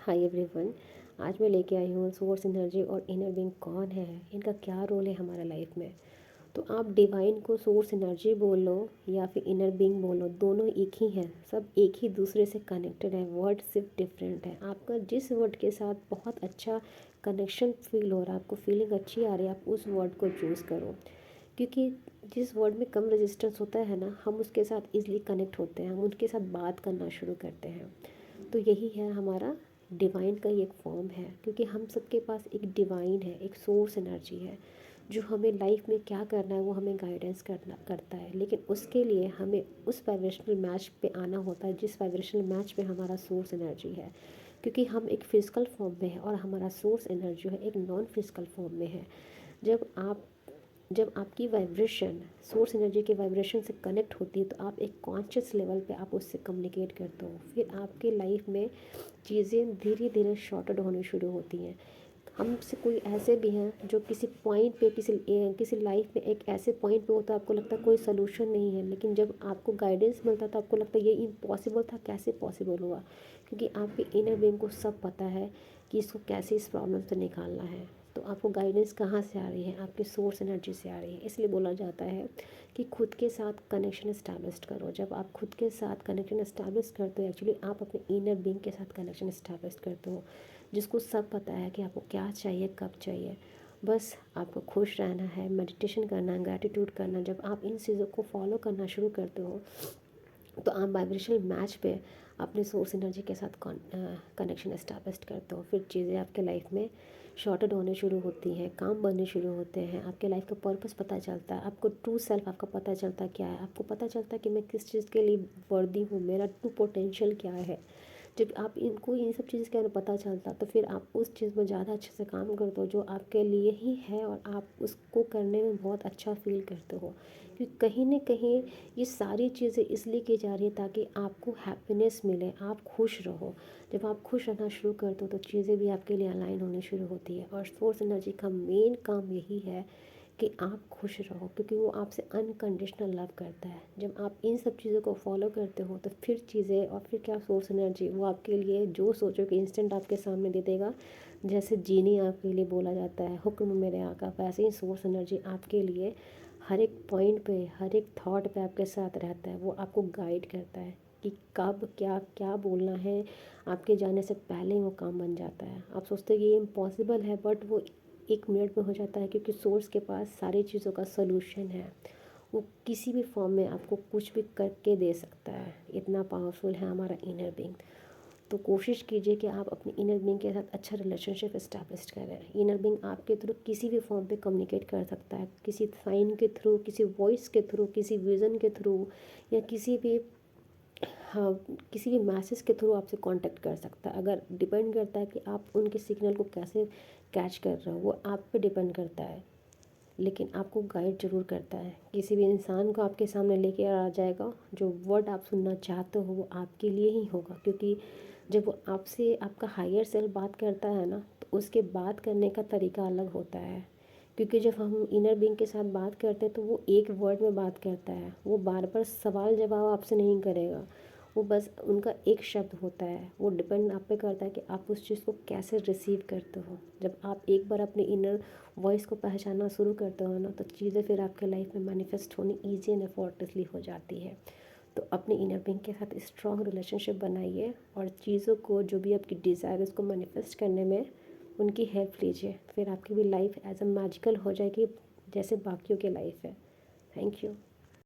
Hi everyone. आज मैं लेके आई हूँ सोर्स एनर्जी और इनर बीइंग कौन है, इनका क्या रोल है हमारा लाइफ में। तो आप डिवाइन को सोर्स एनर्जी बोल लो या फिर इनर बीइंग बोलो, दोनों एक ही हैं। सब एक ही दूसरे से कनेक्टेड है, वर्ड सिर्फ डिफरेंट है। आपका जिस वर्ड के साथ बहुत अच्छा कनेक्शन फील हो रहा है, आपको फीलिंग अच्छी आ रही है, आप उस वर्ड को चूज़ करो। क्योंकि जिस वर्ड में कम रेजिस्टेंस होता है ना, हम उसके साथ इजीली कनेक्ट होते हैं, हम उनके साथ बात करना शुरू करते हैं। तो यही है हमारा डिवाइन का ही एक फॉर्म है, क्योंकि हम सबके पास एक डिवाइन है, एक सोर्स एनर्जी है जो हमें लाइफ में क्या करना है वो हमें गाइडेंस करता है। लेकिन उसके लिए हमें उस वाइब्रेशनल मैच पे आना होता है जिस वाइब्रेशनल मैच पे हमारा सोर्स एनर्जी है। क्योंकि हम एक फिजिकल फॉर्म में है और हमारा सोर्स एनर्जी है एक नॉन फिजिकल फॉर्म में है। जब आप जब आपकी वाइब्रेशन सोर्स एनर्जी के वाइब्रेशन से कनेक्ट होती है तो आप एक कॉन्शियस लेवल पे आप उससे कम्युनिकेट करते हो। फिर आपके लाइफ में चीज़ें धीरे धीरे शॉर्टेड होनी शुरू होती हैं। हमसे कोई ऐसे भी हैं जो किसी पॉइंट पे किसी लाइफ में एक ऐसे पॉइंट पे होता है, आपको लगता है कोई सलूशन नहीं है, लेकिन जब आपको गाइडेंस मिलता है तो आपको लगता है ये इम्पॉसिबल था, कैसे पॉसिबल हुआ। क्योंकि आपके इनर बीइंग को सब पता है कि इसको कैसे इस प्रॉब्लम से निकालना है। तो आपको गाइडेंस कहाँ से आ रही है? आपके सोर्स एनर्जी से आ रही है। इसलिए बोला जाता है कि खुद के साथ कनेक्शन इस्टेब्लिश करो। जब आप खुद के साथ कनेक्शन इस्टेब्लिश करते हो, एक्चुअली आप अपने इनर बीइंग के साथ कनेक्शन इस्टेब्लिश करते हो, जिसको सब पता है कि आपको क्या चाहिए, कब चाहिए। बस आपको खुश रहना है, मेडिटेशन करना है, ग्रैटिट्यूड करना। जब आप इन चीज़ों को फॉलो करना शुरू करते हो तो आप वाइब्रेशनल मैच पे अपने सोर्स एनर्जी के साथ कनेक्शन एस्टैब्लिश करते हो। फिर चीज़ें आपके लाइफ में शॉर्टेड होने शुरू होती हैं, काम बनने शुरू होते हैं, आपके लाइफ का पर्पस पता चलता है, आपको ट्रू सेल्फ आपका पता चलता है क्या है, आपको पता चलता है कि मैं किस चीज़ के लिए वर्दी हूँ, मेरा ट्रू पोटेंशियल क्या है। जब आप इनको इन सब चीज़ के बारे में पता चलता तो फिर आप उस चीज़ में ज़्यादा अच्छे से काम करते हो जो आपके लिए ही है, और आप उसको करने में बहुत अच्छा फील करते हो। क्योंकि कहीं ना कहीं ये सारी चीज़ें इसलिए की जा रही है ताकि आपको हैप्पीनेस मिले, आप खुश रहो। जब आप खुश रहना शुरू करते हो तो चीज़ें भी आपके लिए अलाइन होनी शुरू होती है। और सोर्स एनर्जी का मेन काम यही है कि आप खुश रहो, क्योंकि वो आपसे अनकंडीशनल लव करता है। जब आप इन सब चीज़ों को फॉलो करते हो तो फिर चीज़ें, और फिर क्या, सोर्स एनर्जी वो आपके लिए जो सोचोगे इंस्टेंट आपके सामने दे देगा। जैसे जीनी आपके लिए बोला जाता है हुक्म मेरे आका, वैसे ही सोर्स एनर्जी आपके लिए हर एक पॉइंट पे, हर एक थॉट पे आपके साथ रहता है। वो आपको गाइड करता है कि कब क्या क्या बोलना है। आपके जाने से पहले ही वो काम बन जाता है। आप सोचते हो कि ये इम्पॉसिबल है, बट वो 1 मिनट में हो जाता है, क्योंकि सोर्स के पास सारी चीज़ों का सलूशन है। वो किसी भी फॉर्म में आपको कुछ भी करके दे सकता है। इतना पावरफुल है हमारा इनर बीइंग। तो कोशिश कीजिए कि आप अपने इनर बीइंग के साथ अच्छा रिलेशनशिप इस्टेब्लिश करें। इनर बीइंग आपके थ्रू किसी भी फॉर्म पे कम्युनिकेट कर सकता है, किसी साइन के थ्रू, किसी वॉइस के थ्रू, किसी विज़न के थ्रू, या किसी भी, हाँ, किसी भी मैसेज के थ्रू आपसे कांटेक्ट कर सकता है। अगर डिपेंड करता है कि आप उनके सिग्नल को कैसे कैच कर रहे हो, वो आप पे डिपेंड करता है। लेकिन आपको गाइड ज़रूर करता है। किसी भी इंसान को आपके सामने लेके आ जाएगा, जो वर्ड आप सुनना चाहते हो वो आपके लिए ही होगा। क्योंकि जब वो आपसे, आपका हायर सेल्फ बात करता है ना, तो उसके बात करने का तरीका अलग होता है। क्योंकि जब हम इनर बीइंग के साथ बात करते हैं तो वो एक वर्ड में बात करता है, वो बार बार सवाल जवाब आपसे नहीं करेगा। वो बस उनका एक शब्द होता है। वो डिपेंड आप पे करता है कि आप उस चीज़ को कैसे रिसीव करते हो। जब आप एक बार अपने इनर वॉइस को पहचानना शुरू करते हो ना, तो चीज़ें फिर आपके लाइफ में मैनिफेस्ट होनी ईजी एंड एफर्टलेसली हो जाती है। तो अपने इनर बीइंग के साथ स्ट्रॉन्ग रिलेशनशिप बनाइए, और चीज़ों को, जो भी आपकी डिज़ायर है उसको मैनिफेस्ट करने में उनकी हेल्प लीजिए। फिर आपकी भी लाइफ एज अ मैजिकल हो जाएगी जैसे बाकियों की लाइफ है। Thank you.